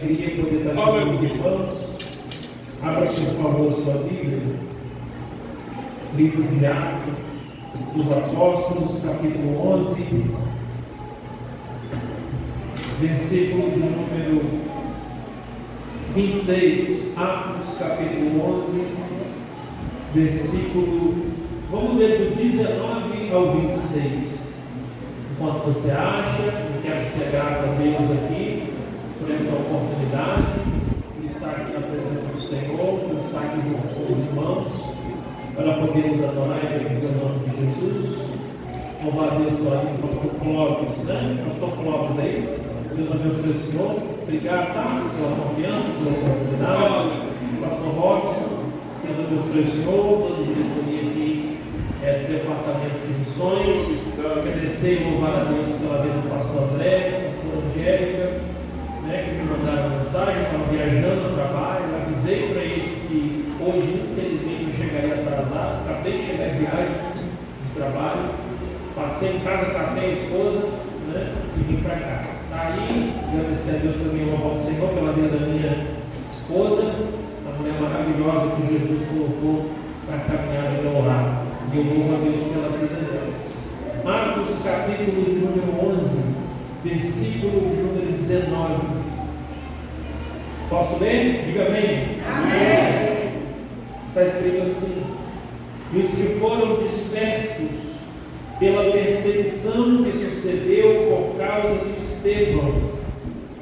alegria poder estar junto com os irmãos. Abra, por favor, sua Bíblia. Livro de Atos dos Apóstolos, capítulo 11, versículo de número 26. Atos, capítulo 11, versículo, vamos ler do 19 ao 26. Enquanto você acha, eu quero ser grato a Deus aqui por essa oportunidade de estar aqui na presença do Senhor, de estar aqui junto com os irmãos, para podermos adorar e bendizer o nome de Jesus. Louvar a Deus pela vida do pastor Clóvis, né? Pastor Clóvis, é isso? Deus abençoe o Senhor. Obrigado, tá? Pela confiança, pela oportunidade. Pastor Robson, Deus abençoe o Senhor, toda a diretoria aqui do Departamento de Missões. Agradecer e louvar a Deus pela vida do pastor André, pastor Angélica, que me mandaram mensagem, estavam viajando no trabalho. Avisei para eles que hoje, infelizmente, eu chegaria atrasado. Acabei de chegar de viagem de trabalho, passei em casa, tratei a esposa, e vim para cá. Está aí, agradecer a Deus também, louvar o Senhor pela vida da minha esposa, essa mulher maravilhosa que Jesus colocou para caminhar do meu lado. E eu louvo a Deus pela vida dela. Atos, capítulo de número 11, versículo de número 19. Posso ler? Diga amém. Amém. Está escrito assim: e os que foram dispersos pela perseguição que sucedeu por causa de Estevão,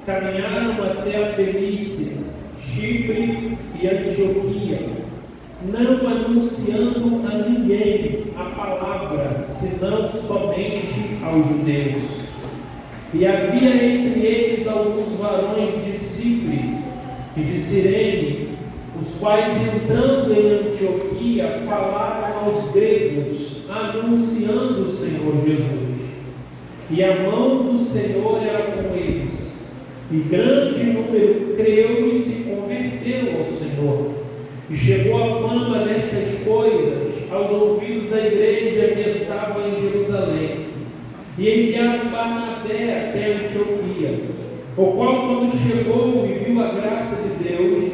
caminharam até a Fenícia, Chipre e Antioquia, não anunciando a ninguém a palavra, senão somente aos judeus. E havia entre eles alguns varões de Chipre e de Cirene, os quais, entrando em Antioquia, falaram aos gregos, anunciando o Senhor Jesus. E a mão do Senhor era com eles, e grande número creu e se converteu ao Senhor. E chegou a fama destas coisas aos ouvidos da igreja que estava em Jerusalém. E enviaram Barnabé até Antioquia, o qual, quando chegou e viu a graça de Deus,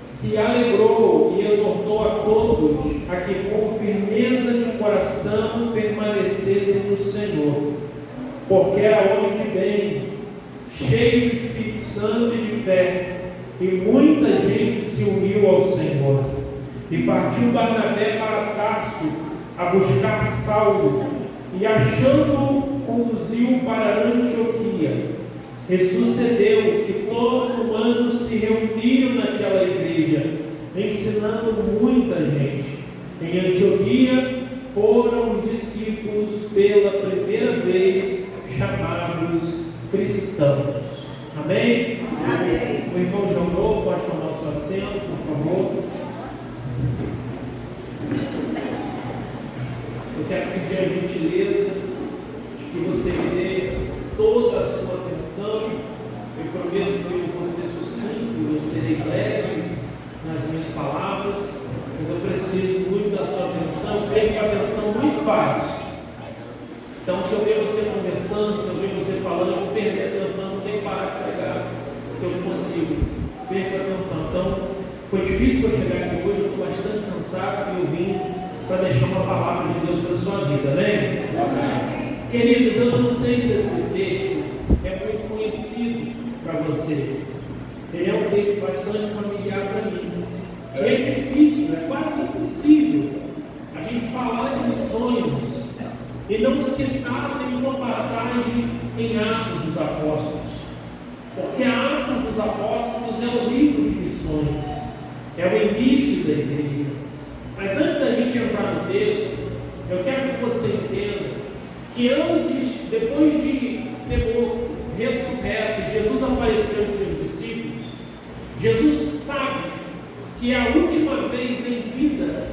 se alegrou e exortou a todos a que com firmeza de coração permanecessem no Senhor, porque era homem de bem, cheio do Espírito Santo e de fé, e muita gente se uniu ao Senhor. E partiu Barnabé para Tarso a buscar Saulo, e achando-o, conduziu para Antioquia. E sucedeu que todo o ano se reuniram naquela igreja, ensinando muita gente. Em Antioquia foram os discípulos pela primeira vez chamados cristãos. Amém? Amém. O irmão João pode tomar seu assento, por favor. Eu quero pedir a gentileza de que você me dê toda a sua atenção. Eu prometo que eu vou ser sucinto, eu serei breve nas minhas palavras, mas eu preciso muito da sua atenção. Perca a atenção muito fácil. Então, se eu ver você conversando, se eu ver você falando, eu vou perder a atenção, não tenho que parar de pregar, porque eu não consigo. Perca a atenção. Então, foi difícil para eu chegar aqui hoje, eu estou bastante cansado e eu vim para deixar uma palavra de Deus para a sua vida, amém? Amém. Queridos, eu não sei se esse texto é muito conhecido para você. Ele é um texto bastante familiar para mim. É difícil, é quase impossível a gente falar de missões e não citar nenhuma passagem em Atos dos Apóstolos, porque Atos dos Apóstolos é o livro de missões, é o início da igreja. Mas antes da gente entrar no texto, eu quero que você entenda que depois de ser morto, ressurreto, Jesus apareceu aos seus discípulos. Jesus sabe que é a última vez em vida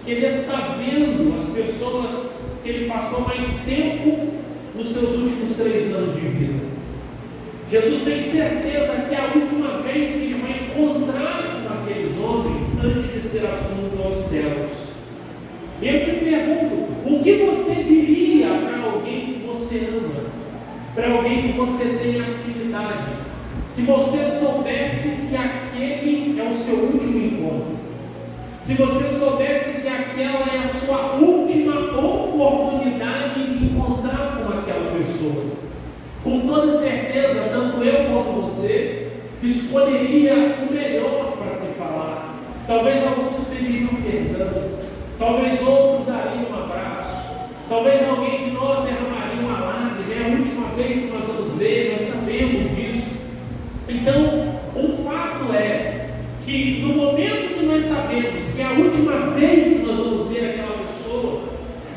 que ele está vendo as pessoas que ele passou mais tempo nos seus últimos 3 anos de vida. Jesus tem certeza que é a última vez que ele vai encontrar com aqueles homens antes de ser assunto aos céus. E eu te pergunto, o que você diria para alguém que você ama, para alguém que você tem afinidade, se você soubesse se você soubesse que aquela é a sua última oportunidade de encontrar com aquela pessoa, com toda certeza, tanto eu quanto você escolheria o melhor para se falar. Talvez alguns pediriam perdão, talvez outros dariam um abraço, talvez alguém de nós derramaria uma lágrima. É a última vez que nós vamos ver, nós sabemos disso. Então, o fato é que no momento que nós sabemos que é a última vez que nós vamos ver aquela pessoa,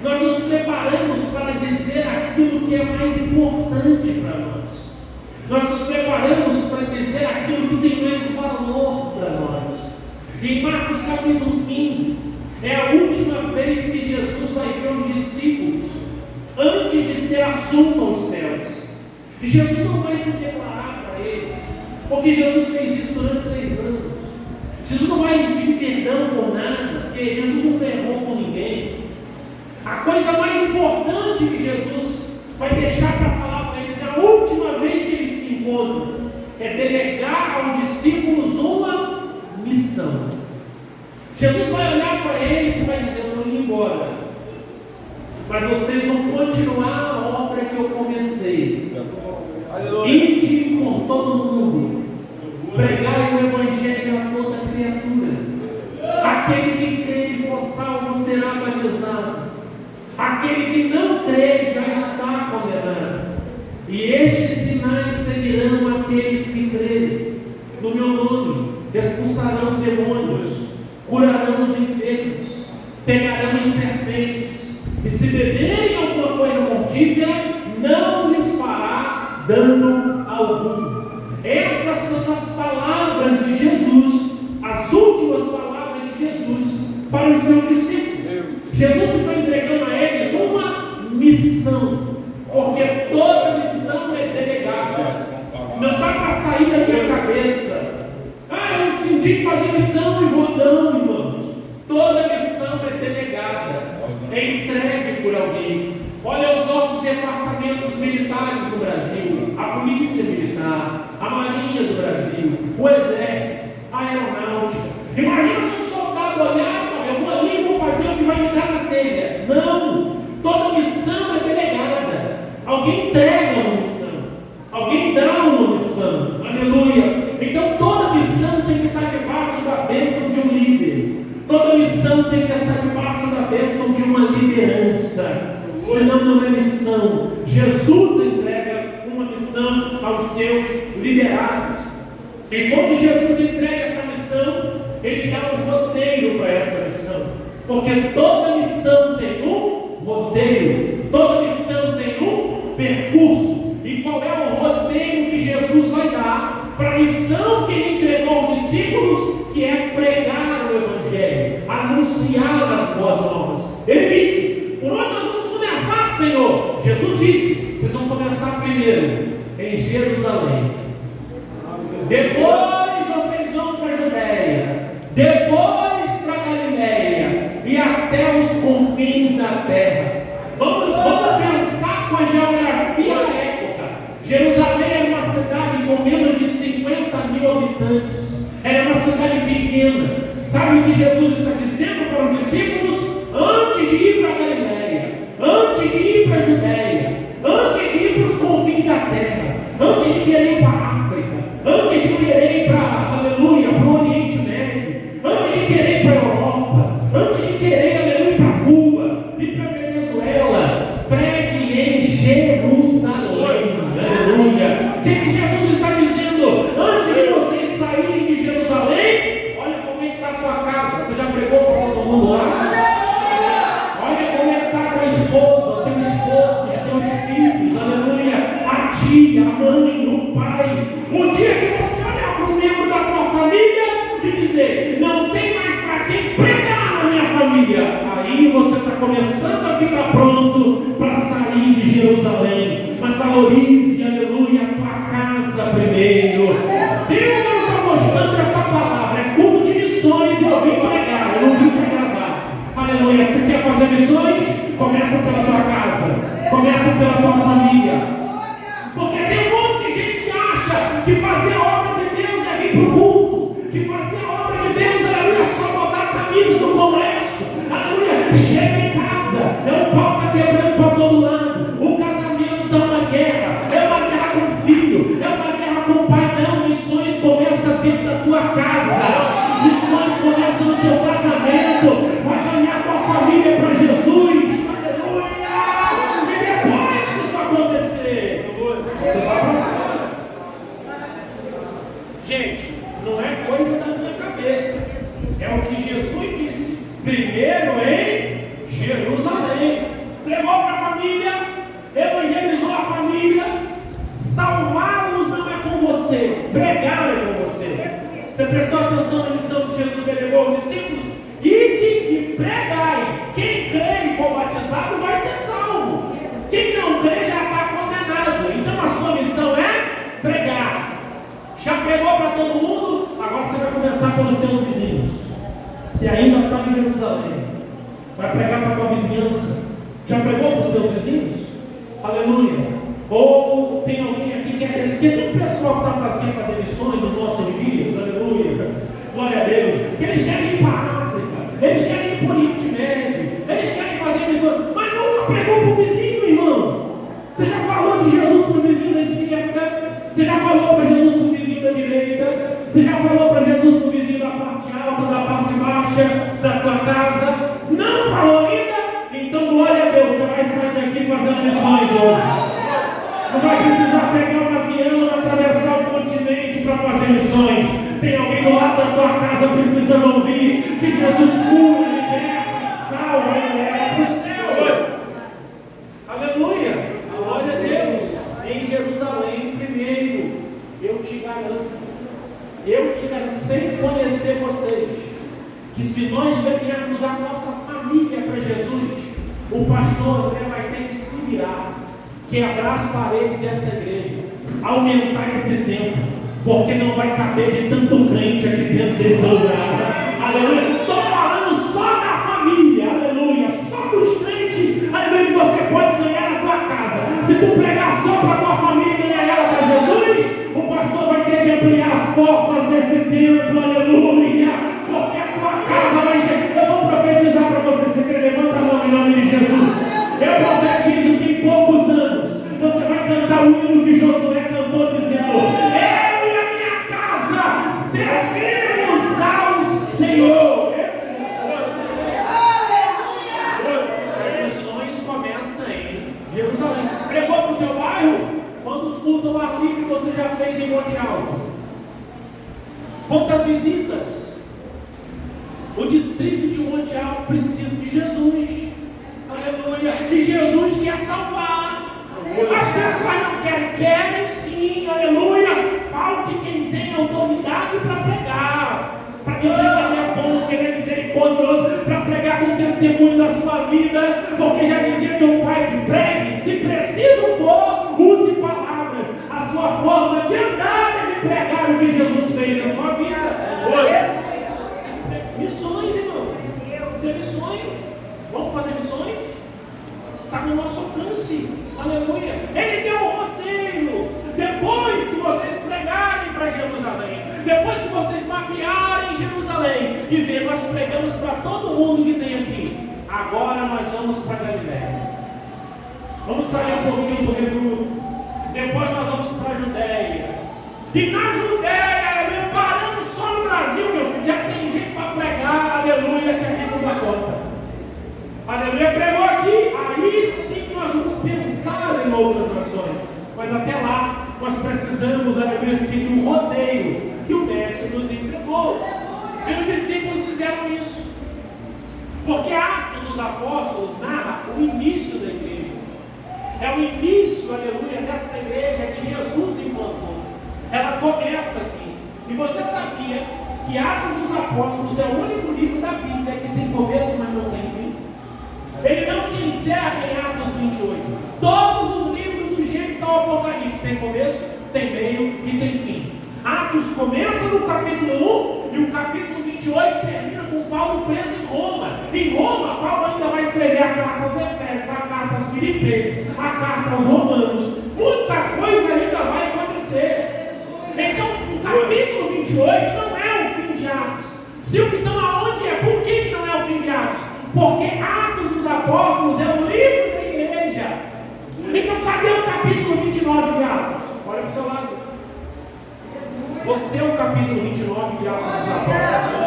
nós nos preparamos para dizer aquilo que é mais importante para nós. Nós nos preparamos para dizer aquilo que tem mais valor para nós. Em Marcos capítulo 15, é a última vez que Jesus vai ver os discípulos antes de ser assunto aos céus. E Jesus não vai se declarar para eles, porque Jesus fez isso durante 3 anos. Jesus não vai pedir perdão por nada, porque Jesus não errou com ninguém. A coisa mais importante que Jesus vai deixar para falar para eles, na última vez que eles se encontram, é delegar aos discípulos uma missão. Jesus vai olhar para eles e vai dizer: eu estou indo embora, mas vocês vão continuar a obra que eu comecei. Ide por todo mundo, pregai o evangelho a toda criatura. Aquele que crê e for salvo será batizado, aquele que não crê já está condenado. E estes sinais seguirão aqueles que crerem. No meu nome expulsarão os demônios, curarão os enfermos, pegarão em serpentes, e se beberem alguma coisa mortífera, não lhes fará dano algum. Essas são as palavras de Jesus, as últimas palavras de Jesus para os seus discípulos. Jesus está entregando a eles uma missão, porque toda missão é delegada. Não dá para sair da minha cabeça: eu decidi que fazer missão e vou. Não, irmãos. Toda missão é delegada, é entregue por alguém. Olha os nossos departamentos militares no Brasil: a Polícia Militar, a Marinha do Brasil, o Exército, a Aeronáutica. Imagina se um soldado olhar: eu vou ali e vou fazer o que vai me dar na telha. Não! Toda missão é delegada. Alguém entrega uma missão, alguém dá uma missão. Aleluia! Então toda missão tem que estar debaixo da bênção de um líder. Toda missão tem que estar debaixo da bênção de uma liderança. Senão não é missão. Jesus entrega uma missão aos seus liderados. E quando Jesus entrega essa missão, Ele dá um roteiro para essa missão. Porque toda missão tem um roteiro, toda missão tem um percurso. E qual é o roteiro que Jesus vai dar para a missão que Ele entregou aos discípulos, que é pregar o Evangelho, anunciar as boas novas? Ele disse: por onde nós vamos começar, Senhor? Jesus disse: vocês vão começar primeiro em Jerusalém, depois vocês vão para a Judéia, depois para a Galileia e até os confins da terra. Vamos pensar com a geografia da época. Jerusalém era uma cidade com menos de 50 mil habitantes, era uma cidade pequena. Sabe o que Jesus está dizendo para os discípulos? Antes de ir para a Galileia, antes de ir para a Judéia, antes de ir para os confins da terra, antes de querer ir para a África, antes de querer ir para, aleluia, para o Oriente Médio, antes de querer ir para a Europa, antes de querer, aleluia, para Cuba e para a Venezuela, pregue em Jerusalém. Aleluia. O que Jesus está dizendo? Antes de vocês saírem de Jerusalém, olha como é que está a sua casa. Você já pregou para todo mundo lá? Olha como é que está a tua esposa, o teu esposo, os teus filhos, aleluia, a tia, a mãe, o pai. O dia que você olhar para o membro da tua família e dizer: não tem mais para quem pregar na minha família, aí você está começando a ficar pronto para sair de Jerusalém. Mas valorize, aleluia, a tua casa primeiro. Deus não está mostrando essa palavra, é culto de missões e eu vim pregar, eu não vim te agradar. Aleluia. Você quer fazer missões? Começa pela tua casa, começa pela tua família. Porque tem um monte de gente que acha que fazer a obra de Deus é vir para o culto, que fazer a obra de Deus é só botar a camisa do Gente, não é coisa da minha cabeça. É o que Jesus disse. Primeiro em Jerusalém. Pregou para a família, evangelizou a família. Salvá-los não é com você, pregar é com você. Você prestou atenção na missão que Jesus delegou aos discípulos? Ide e pregai. Quem crê e for batizado vai ser salvo. Quem não crê já está condenado. Então a sua missão é pregar. Já pregou para todo mundo? Agora você vai começar pelos teus vizinhos. Se ainda está em Jerusalém, vai pregar para a tua vizinhança. Já pregou para os teus vizinhos? Aleluia. Ou tem alguém aqui que é desse? Porque tem um pessoal que quer fazer missões nos nossos dias, aleluia, glória a Deus. Eles querem ir para a África, eles querem ir para o Oriente Médio, eles querem fazer missões, mas nunca pregou para o vizinho, irmão. Você já falou de Jesus para o vizinho da esquerda? Você já falou para Jesus para o vizinho da direita? Você já falou para Jesus para o vizinho da parte alta, da parte baixa, da tua casa? Não falou ainda? Então, glória a Deus, você vai sair daqui fazendo missões hoje. Não vai precisar pegar um avião, atravessar o continente para fazer missões. Tem alguém do lado da tua casa precisando ouvir que Jesus cura, liberta, salva e leva para o céu. Aleluia! Glória a Deus. Em Jerusalém, primeiro, eu te garanto, sem conhecer vocês, que se nós ganharmos a nossa família para Jesus, o pastor André vai ter que se virar, quebrar as paredes dessa igreja, aumentar esse tempo, porque não vai caber de tanto crente aqui dentro desse lugar. Aleluia. Estou falando só da família, aleluia, só dos crentes, aleluia, que você pode ganhar na tua casa. Se tu pregar só para a tua família e ganhar ela para Jesus, o pastor vai ter que ampliar as portas desse templo, aleluia, porque a tua casa vai encher. Eu vou profetizar para você, você quer levanta a mão em nome de Jesus. Eu profetizo que em poucos anos você vai cantar o hino que Josué cantou, dizendo: eu e a minha casa servimos ao Senhor. As missões começam em Jerusalém. Pregou para o teu bairro? Quantos cultos ao ar livre você já fez em Monte Alto? Quantas visitas? O distrito de Monte Alto precisa de Jesus. Aleluia. E Jesus quer salvar. As pessoas não querem sim, aleluia. Falte quem tem autoridade para pregar, para dizer que ele é bom, que ele é misericordioso, para pregar com testemunho da sua vida, porque já dizia que o Pai que pregue, se preciso for, use palavras. A sua forma de andar deve pregar o que Jesus fez na sua vida. Missões, irmão. Ser missões. Vamos fazer missões? Está no nosso alcance. Aleluia. Ele deu um roteiro. Depois que vocês pregarem para Jerusalém, depois que vocês mapearem Jerusalém e ver, nós pregamos para todo mundo que tem aqui. Agora nós vamos para Galiléia. Vamos sair um pouquinho do Rio. Depois nós vamos para a Judéia. E na Judéia, parando só no Brasil, já tem gente para pregar, aleluia, que a gente não dá conta. Aleluia, pregou aqui, aí sim nós vamos pensar em outras nações. Mas até lá, nós precisamos, aleluia, seguir um roteiro que o mestre nos entregou. E os discípulos fizeram isso. Porque Atos dos Apóstolos narra o início da igreja. É o início, aleluia, desta igreja que Jesus implantou. Ela começa aqui. E você sabia que Atos dos Apóstolos é o único livro da Bíblia que tem começo, mas não tem fim? Ele não se encerra em Atos 28. Todos os livros do Gênesis ao Apocalipse tem começo, tem meio e tem fim. Atos começa no capítulo 1 e o capítulo 28 termina com Paulo preso em Roma. Em Roma, Paulo ainda vai escrever a carta aos Efésios, a carta aos Filipenses, a carta aos Romanos. Muita coisa ainda vai acontecer. Então, o capítulo 28 não é o fim de Atos. Silvio, então aonde é? Por que não é o fim de Atos? Porque Atos dos Apóstolos é o livro da igreja. Então, cadê o capítulo 29 de Atos? Olha para o seu lado. Você é o capítulo 29 de Atos dos Apóstolos.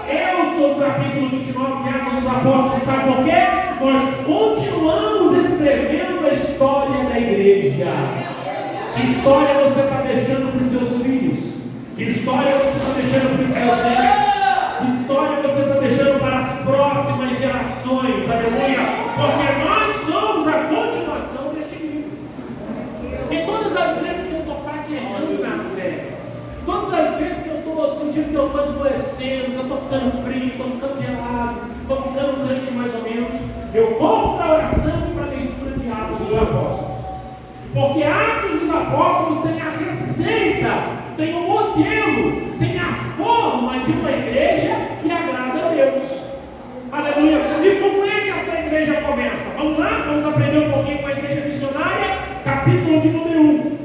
Eu sou o capítulo 29 de Atos dos Apóstolos. Sabe por quê? Nós continuamos escrevendo a história da igreja. Que história você está deixando para os seus filhos? Que eu estou esmorecendo, que eu estou ficando frio, estou ficando gelado, estou ficando crente mais ou menos, eu corro para a oração e para a leitura de Atos dos Apóstolos. Porque Atos dos Apóstolos tem a receita, tem o modelo, tem a forma de uma igreja que agrada a Deus. Aleluia! E como é que essa igreja começa? Vamos lá? Vamos aprender um pouquinho com a igreja missionária, capítulo de número 1.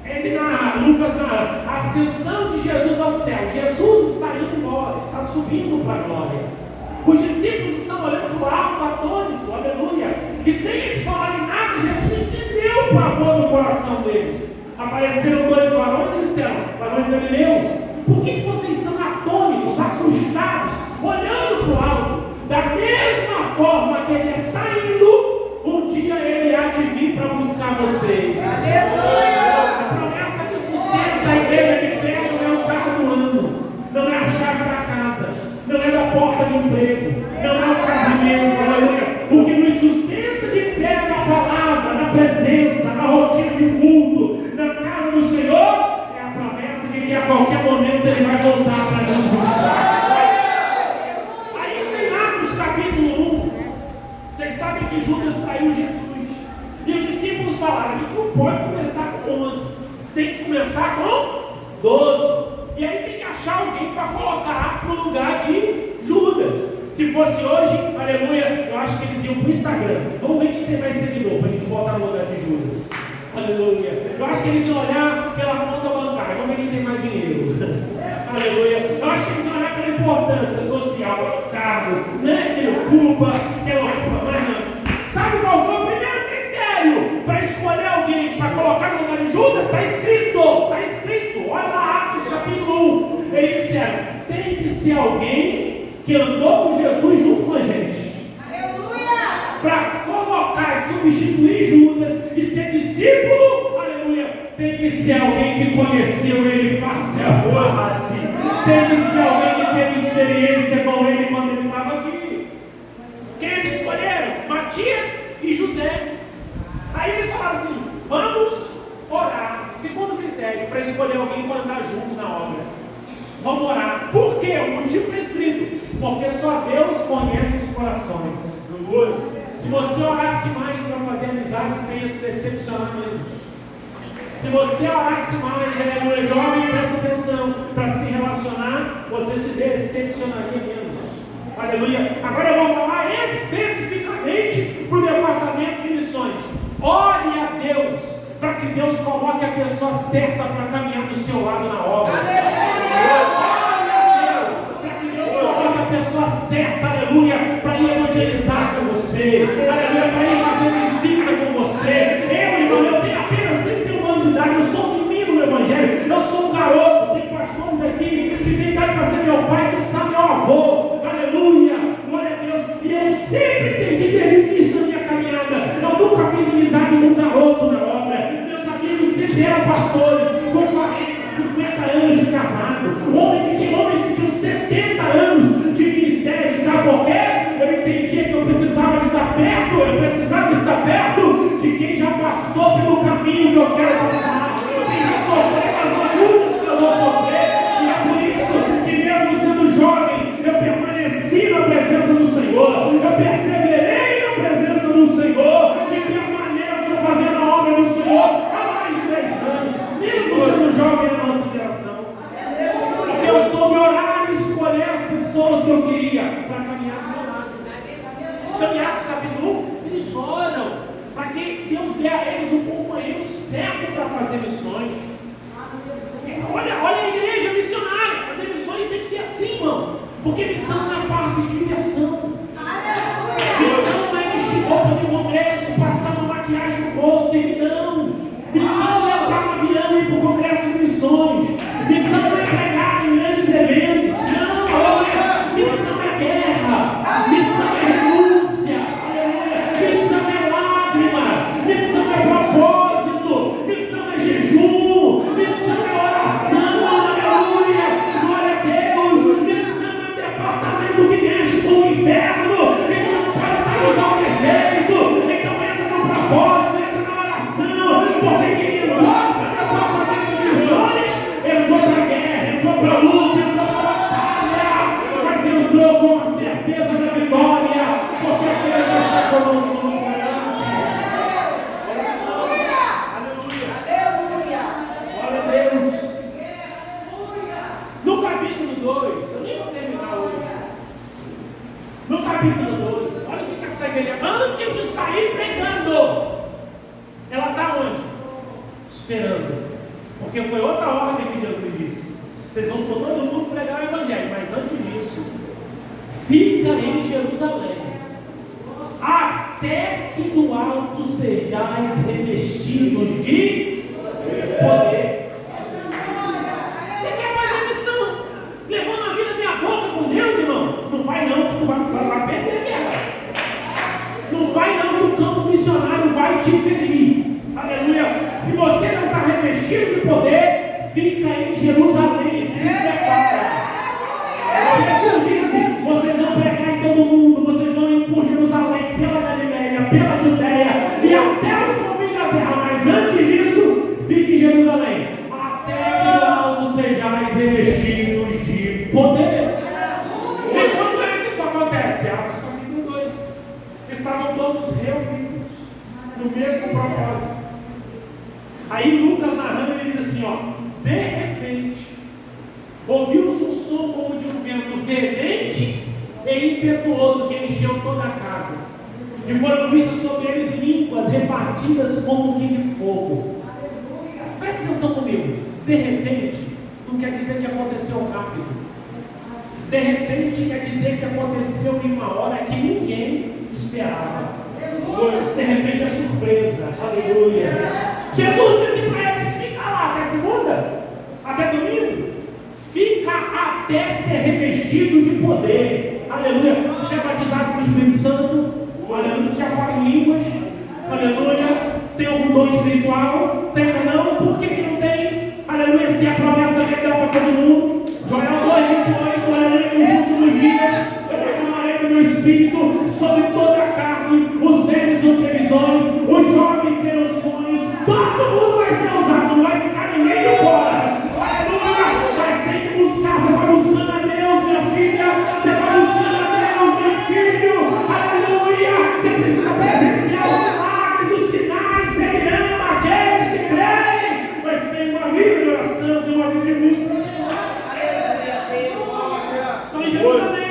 Ele narra, Lucas narra, a ascensão de Jesus ao céu. Jesus está indo embora, está subindo para a glória. Os discípulos estão olhando para o alto, atônito, aleluia. E sem eles falarem nada, Jesus entendeu o pavor do coração deles. Apareceram dois varões e disseram, varões galileus, por que vocês estão atônitos, assustados, olhando para o alto? Da mesma forma que ele está indo, um dia ele há de vir para buscar vocês. A promessa que sustenta a igreja de pé não é o carro do ano, não é a chave da casa, não é da porta do emprego, não é o casamento, aleluia. O que nos sustenta de pé na palavra, na presença, na rotina de culto, na casa do Senhor, é a promessa de que a qualquer momento ele vai voltar para nos buscar. Vocês sabem que Judas traiu Jesus. E os discípulos falaram: a gente não pode começar com 11, tem que começar com 12. E aí tem que achar alguém para colocar no lugar de Judas. Se fosse hoje, aleluia, eu acho que eles iam para o Instagram. Vamos ver quem tem mais seguidor para a gente botar no lugar de Judas. Aleluia. Eu acho que eles iam olhar pela conta bancária. Vamos ver quem tem mais dinheiro. Aleluia. Eu acho que eles iam olhar pela importância social, pelo cargo, né? Que ele ocupa, mas não. Sabe qual foi o primeiro critério para escolher alguém para colocar no lugar de Judas? Está escrito. Olha lá, Atos capítulo 1. Eles disseram: tem que ser alguém que andou com Jesus junto com a gente. Aleluia! Para colocar e substituir Judas e ser discípulo, aleluia, tem que ser alguém que conheceu ele face a face. Tem que ser alguém que teve experiência com ele quando ele estava aqui. Quem eles escolheram? Matias e José. Aí eles falaram assim: vamos orar. Segundo critério, para escolher alguém para andar junto na obra. Vamos orar. Por quê? O motivo está escrito. Porque só Deus conhece os corações. Se você orasse mais para fazer amizade, você ia se decepcionar menos. Se você orasse mais, aleluia, jovem, presta atenção, para se relacionar, você se decepcionaria menos. Aleluia. Agora eu vou falar especificamente para o departamento de missões. Ore a Deus, para que Deus coloque a pessoa certa para caminhar do seu lado na obra. Ore a Deus, para que Deus coloque a pessoa certa, aleluia, para ir evangelizar com você, aleluia, para ir fazer visita com você. Eu tenho apenas 31 anos de idade, eu sou um menino no Evangelho, eu sou um garoto, tem pastores aqui que tem idade para ser meu pai, que sabe meu avô, aleluia, glória a Deus. E eu sempre entendi desde o início da minha caminhada, eu nunca fiz amizade com um garoto na obra. Meus amigos sempre eram pastores, com 40, 50 anos de casado, homens que tinham 70 anos de ministério. Sabe por quê? Eu entendia que eu precisava de estar perto, eu precisava estar perto de quem já passou pelo caminho que eu quero passar, quem já sofreu as lutas que eu vou sofrer. E é por isso que, mesmo sendo jovem, eu permaneci na presença do Senhor, eu perseverei na presença do Senhor e permaneço fazendo a obra do Senhor há mais de 10 anos, mesmo sendo jovem na nossa geração. Porque eu soube orar e escolher as pessoas que eu queria para caminhar do meu lado. Então, em Atos capítulo 1, eles oram para que Deus dê a eles um companheiro certo para fazer missões. Olha a igreja missionária, fazer missões tem que ser assim, irmão. Porque missão não é parte de diversão. Missão não é vestir roupa de congresso, passar uma maquiagem no rosto, não. Missão não é entrar no avião e ir para o congresso de missões. Missão não é pregar em grandes eventos. Não, olha, missão é guerra. Missão é renúncia. Missão é lágrima. Missão é propósito. Missão é jejum. Missão é oração. Aleluia. Glória a Deus. Missão é um departamento que mexe com o inferno. Então não pode estar de qualquer jeito. Então entra no propósito, entra na oração. Porque quem entrou para o departamento de missões entrou para a guerra, entrou para a luta, entrou para a capítulo 2, olha o que essa igreja, antes de sair pregando, ela está onde? Esperando. Porque foi outra ordem que Jesus disse: vocês vão por todo mundo pregar o evangelho, mas antes disso, fica em Jerusalém, até que do alto sejais revestidos de poder. Você quer fazer missão? Levando a vida meia boca com Deus, irmão? Não vai não, que tu vai perder a guerra. Não vai não, que o campo missionário vai te ferir. Aleluia. Se você não está revestido de poder, fica em Jerusalém e se prepara. Jesus disse: vocês vão pregar em todo mundo, vocês vão ir por Jerusalém, pela Galileia, pela Judeia e até os confins da terra. Mas antes disso, fique em Jerusalém, até que do alto sejais revestidos de poder. E quando é que isso acontece? Atos capítulo 2. Estavam todos reunidos no mesmo propósito. Aí Lucas narrando, ele diz assim, de repente, ouviu-se um som como de um vento veemente e impetuoso que encheu toda a casa. E foram vistas sobre eles línguas repartidas como que de fogo. Preste atenção comigo. De repente, não quer dizer que aconteceu rápido. De repente, quer dizer que aconteceu em uma hora que ninguém esperava. De repente é surpresa. Aleluia. Jesus disse para eles: fica lá até segunda, até domingo, fica até ser revestido de poder. Aleluia. Você já é batizado com o Espírito Santo? Aleluia. Você já fala em línguas? Aleluia. Tem algum dom espiritual? Tem ou não? Por que não tem? Aleluia. Se a promessa é dela para todo mundo. Joel 2:28, aleluia. Nos últimos dias eu derramarei do meu espírito sobre toda a carne. Os velhos ou previsões, os jovens terão sonhos. Todo mundo vai ser usado, não vai ficar ninguém de fora. Aleluia. Mas tem que buscar. Você vai buscando a Deus, minha filha. Você vai buscando a Deus, meu filho. Aleluia. Você precisa presenciar os milagres, os sinais. Ele ama aqueles que creem. Mas tem uma vida de oração, tem uma vida de música. Estão em Jerusalém.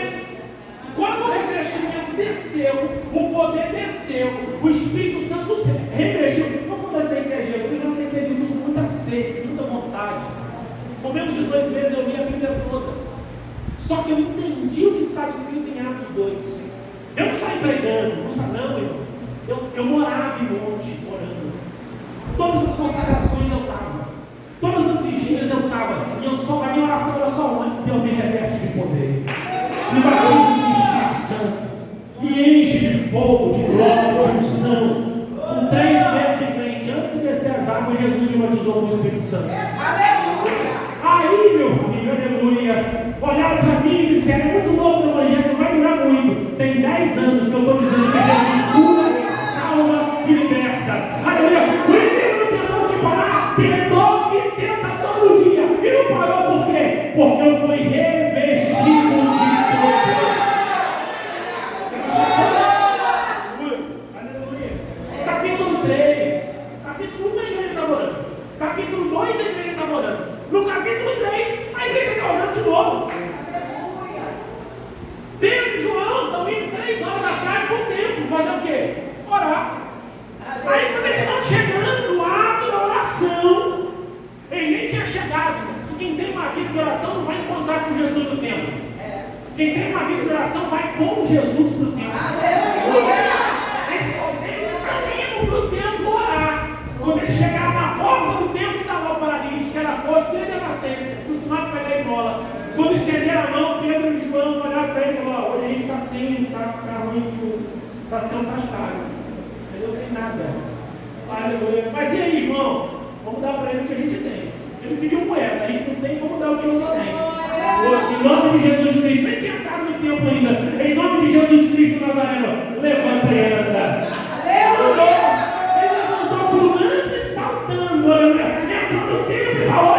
Quando o revestimento desceu, o poder desceu, o Espírito Santo os revestiu. Quando essa igreja, eu fui nessa igreja com muita sede, muita vontade. Com menos de 2 meses eu li a Bíblia toda. Só que eu entendi o que estava escrito em Atos 2. Eu não saí pregando, não, irmão. Eu morava em monte, orando. Todas as consagrações eu estava. Todas as vigílias eu estava. E a minha oração era só uma: Deus me reveste de poder. Me batiza do Espírito Santo. Me enche de fogo, de glória, de unção. Com 3 meses de crente, antes de descer as águas, Jesus me batizou com o Espírito Santo. Aleluia! Aí, meu filho, aleluia, olharam para mim e disseram: é muito louco o evangelho, não vai durar muito. Tem 10 anos que eu estou dizendo que Jesus cura, salva e liberta. Aleluia! O inimigo tentou te parar, tentou e tenta todo dia. E não parou por quê? Porque eu fui revestido de poder. Capítulo 3, capítulo 1 a igreja está orando, capítulo 2 a igreja está orando, no capítulo 3 a igreja está orando de novo. Pedro e João estão indo 3 horas da tarde por tempo, fazer o quê? Orar. Aí quando eles estão chegando lá na oração, ele nem tinha chegado, porque quem tem uma vida de oração não vai encontrar com Jesus no templo. Quem tem uma vida de oração vai com Jesus para o templo. Para o templo orar. Quando ele chegar na porta do templo, estava o paralítico, que era posto desde a nascença, acostumado a pegar a esmola. Quando estenderam a mão, Pedro e João olharam para ele e falaram: hoje a gente está assim, está ruim, está sendo afastado. Ele não tem nada. Aleluia. Mas e aí, João? Vamos dar para ele o que a gente tem. Ele pediu moeda, a gente não tem, vamos dar o que nós temos. Em nome de Jesus Cristo, nem tinha entrado no templo ainda. Em nome de Jesus Cristo Nazareno, levanta e anda. Ele levantou pulando e saltando, entrou no templo e falou: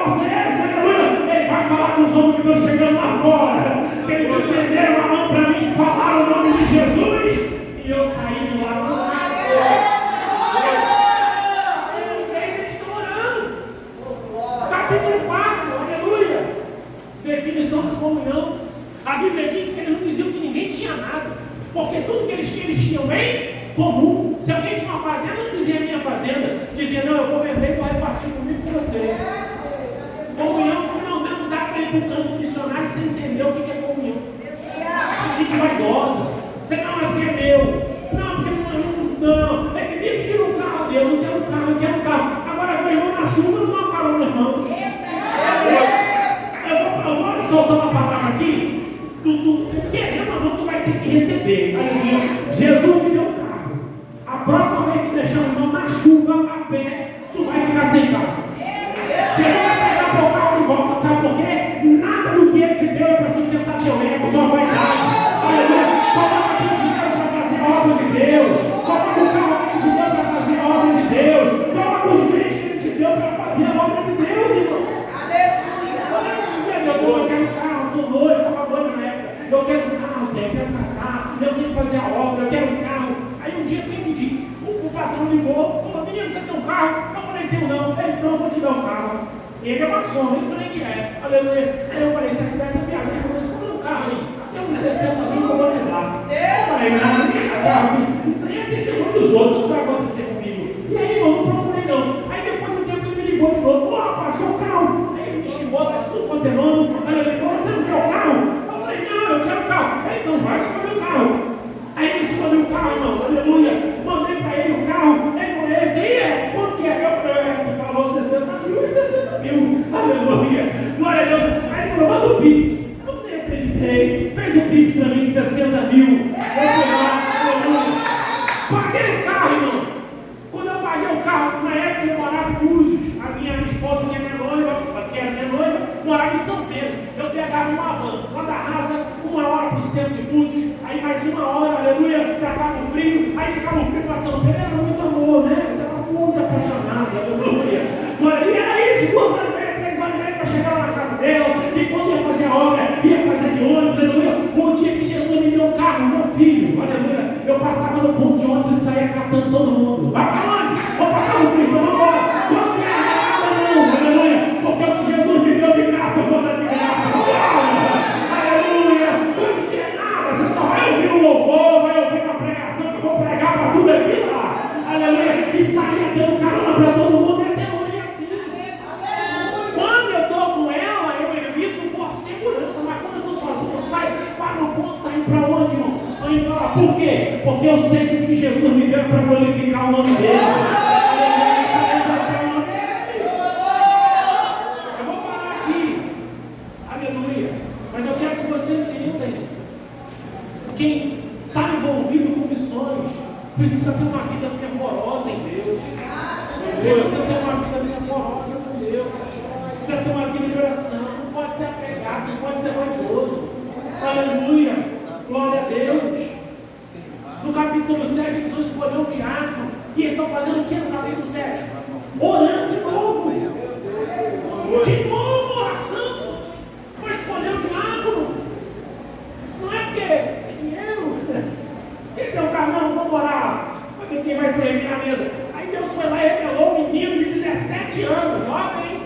você é essa, aleluia. Ele vai falar com os homens que estão chegando lá fora. Eles estenderam a mão para mim e falaram o nome de Jesus. E eu saí de lá. Eles estão orando. Capítulo 4, aleluia. Definição de comunhão. A Bíblia diz que eles não diziam que ninguém tinha nada. Porque tudo que eles tinham em comum. Se alguém tinha uma fazenda, não dizia minha fazenda, dizia, não, eu vou vender e vou repartir comigo com você. Comunhão não dá para ir para o campo missionário sem entender o que é comunhão. Isso gente vaidosa. Não, é porque é meu. Não, porque não. É que vem pedir um carro a Deus, eu quero um carro. Agora meu irmão na chuva, não dá um carro no meu irmão. Eu vou soltar uma palavra aqui. Tu vai ter que receber. Jesus te deu um carro. A próxima vez que deixar o irmão na chuva, a pé, tu vai ficar sem carro. Jesus vai pegar teu carro de volta, sabe por quê? Nada do que ele te deu é para sustentar teu ego, tua vaidade. Coloca aquele dinheiro para fazer a obra de Deus. Coloca o carro que ele te deu para fazer a obra de Deus. Coloca os bens que ele te deu para fazer a obra de Deus, irmão. Aleluia! Meu Deus, eu quero um carro, estou noivo, estava noivo na época. Eu quero um carro, Zé, eu quero casar, eu tenho que fazer a obra, eu quero um carro. Aí um dia sem pedir, o patrão ligou, falou, menino, você tem um carro? Eu falei, tenho não. Ele, então eu vou te dar um carro. Ele é maçom, ele crente é. Aleluia. Aí eu falei, se você essa piada, ele falou, escolhe um carro aí. Até uns 60 mil eu vou te dar. Eu falei, não, isso aí é testemunho dos outros, não vai acontecer comigo. E aí eu não procurei não. Aí depois do tempo ele me ligou de novo, pô, rapaz, achou o carro. Aí ele me xingou, tá tudo quanto é nome. Aí ele falou, você não quer o carro? Eu falei, não, eu quero o carro. Aí então vai escolher o carro. Aí ele escolheu o carro, irmão, aleluia. Mandei para ele o carro. Ele falou, esse aí é? Quanto que é? Eu falei, ele falou 60 mil, é 60 mil. Aleluia. Glória a Deus. Aí ele falou, manda o Pix. Eu nem acreditei. Fez o Pix para mim de 60 mil. Eu fui lá, aleluia. Paguei o carro, irmão. Quando eu paguei o carro, na época eu morava em Búzios. A minha esposa, que é minha noiva, que era minha noiva, morava em São Pedro. Eu pegava uma van, lá da Rasa, 1 hora para o centro de Búzios, aí mais 1 hora, aleluia, para Cabo Frio, aí de Cabo Frio para São Pedro, era muito amor, né? Eu estava muito apaixonado, aleluia. E era isso, 2 horas e meia, 3 horas e meia para chegar lá na casa dela, e quando ia fazer a obra, ia fazer de ônibus, aleluia. O dia que Jesus me deu um carro, meu filho, aleluia, eu passava no ponto de ônibus e saía catando todo mundo. Vai para onde? Vou para Cabo Frio, vamos embora. Quando viajar todo mundo, aleluia, porque o que Jesus me deu de graça, eu vou dar de graça. Aleluia, não quer nada, você só vai ouvir um louvor, vai ouvir uma pregação que eu vou pregar para tudo aqui lá. Aleluia, e saía dando carona para todo mundo, e até hoje é assim. Quando eu estou com ela, eu evito por segurança, mas quando eu estou sozinho, eu saio, para no ponto, está indo para onde, irmão? Estou indo para lá. Por quê? Porque eu sei que o que Jesus me deu é para glorificar o nome dele. Eu vou parar aqui. Aleluia. Mas eu quero que você entenda isso. Quem está envolvido com missões precisa ter uma vida fervorosa em Deus. Precisa ter uma vida fervorosa com Deus. Precisa ter uma vida de oração. Não pode ser apegado, não pode ser vaidoso. Aleluia. Glória a Deus. No capítulo 7, eles vão escolher um diácono. E eles estão fazendo o que no capítulo 7? Orando de novo. De novo, oração. Vou escolher um diácono. Não é porque é dinheiro. Quem tem um carro? Não, vamos orar. Para ver quem vai servir na mesa. Aí Deus foi lá e revelou um menino de 17 anos. Jovem,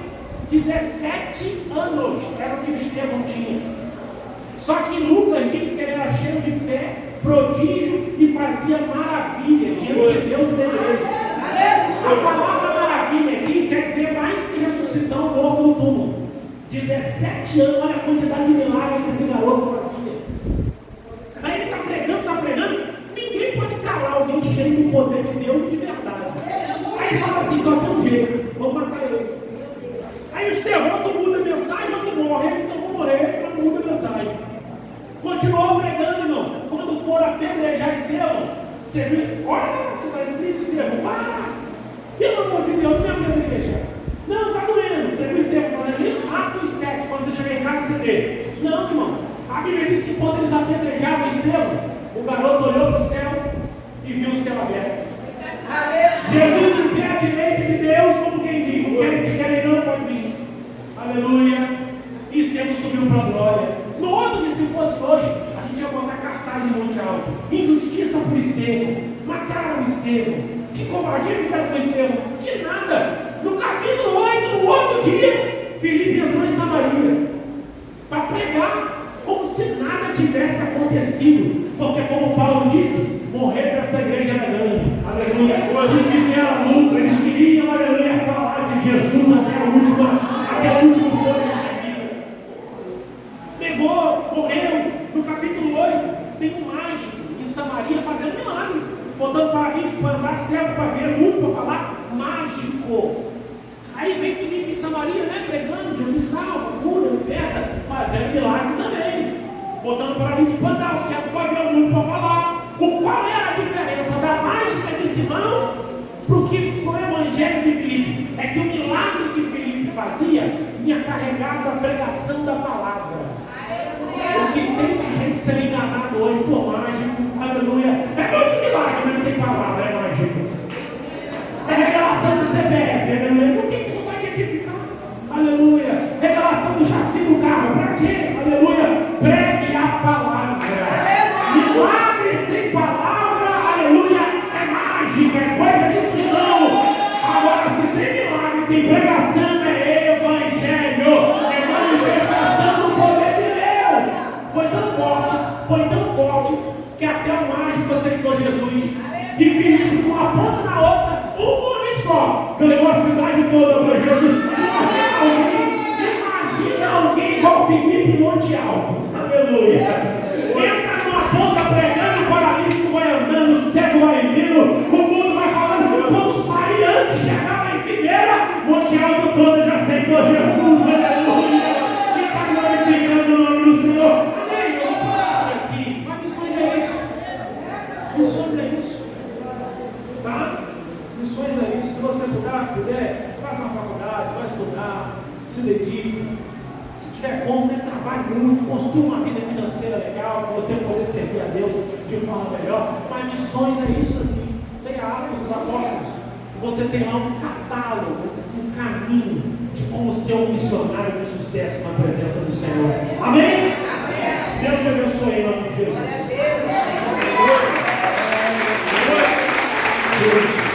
17 anos. Era o que o Estevão tinha. Só que Lucas diz que ele era cheio de fé, prodígio e fazia maravilha diante de Deus e da igreja. A palavra maravilha aqui quer dizer mais que ressuscitar um morto do túmulo. 17 anos, olha a quantidade de milagres que esse garoto fazia. Aí ele está pregando, ninguém pode calar alguém cheio do poder de Deus e de verdade. Aí ele fala assim, só tem um jeito, vamos matar ele. Aí o Estevão, tu muda a mensagem ou tu morre? Então vou morrer, eu mudo a mensagem. Continuou pregando, irmão. Quando for apedrejar Estevão, você viu, olha, você vai escrito Estevão, para! Pelo amor de Deus, não me apedreja. Não, está doendo. Você viu Estevão fazendo isso? Atos 7, quando você chegar em casa, você vê. Não, irmão. A Bíblia diz que quando eles apedrejavam Estevão, o garoto olhou para o céu e viu o céu aberto. Jesus em pé à direita de Deus, como quem diz, o que ele quer não pode vir. Aleluia. E Estevão subiu para a glória. No outro dia, se fosse hoje, a gente ia botar cartaz em Monte Alto. Injustiça por Estevão. Mataram Estevão. Que covardia fizeram com Estevão? Que nada. No capítulo 8, no outro dia, Filipe entrou em Samaria para pregar. como se nada tivesse acontecido, porque como Paulo disse, morrer para essa igreja era grande, aleluia. Quando vieram a luta, eles queriam, aleluia, falar de Jesus até o último fôlego da vida. Negou, morreu. No capítulo 8, tem um mágico em Samaria fazendo milagre, botando paralítico para andar, cego para ver, mundo para falar, mágico. Aí vem Filipe em Samaria, né, pregando, Jesus salva, cura, liberta, fazendo milagre também, botando paralítico para andar, cego para ver, o mundo para falar. Qual era a diferença da mágica de Simão para o evangelho de Filipe? É que o milagre que Filipe fazia vinha carregado da pregação da palavra. O que tem de gente sendo enganado hoje por mágico, aleluia, é muito milagre, mas não tem palavra, é mágico. É revelação do CPF, aleluia, por que isso vai te edificar? Aleluia, revelação do chassi do carro, para quê? Aleluia, pregue a palavra. Milagre sem palavra, aleluia, é mágica, é coisa de Simão. Agora, se tem milagre, tem pregação, é evangelho, é manifestação do poder de Deus. Foi tão forte, que até o mágico aceitou Jesus. E Filipe, com uma ponta na outra, um homem só, ganhou a cidade toda para Jesus. Imagina alguém igual Filipe no Monte Alto, aleluia. Entra numa ponta pregando, o paralítico vai andando, o cego vai vendo, o mundo vai falando. Quando sair antes de chegar lá em Figueira, o Monte Alto todo já aceitou Jesus, aleluia. E está glorificando o nome do Senhor. Amém? Vamos parar aqui. Mas missões é isso. Missões é isso. Tá? Missões é isso. Se você puder, faça uma faculdade, vai estudar, se dedique. Se tiver como, trabalhe muito, construa uma vida financeira legal, para você poder servir a Deus de forma melhor. Mas missões é isso aqui. Leia Atos dos Apóstolos. Você tem lá um catálogo, um caminho de como ser um missionário de sucesso na presença do Senhor. Amém? Amém. Deus te abençoe em nome de Jesus.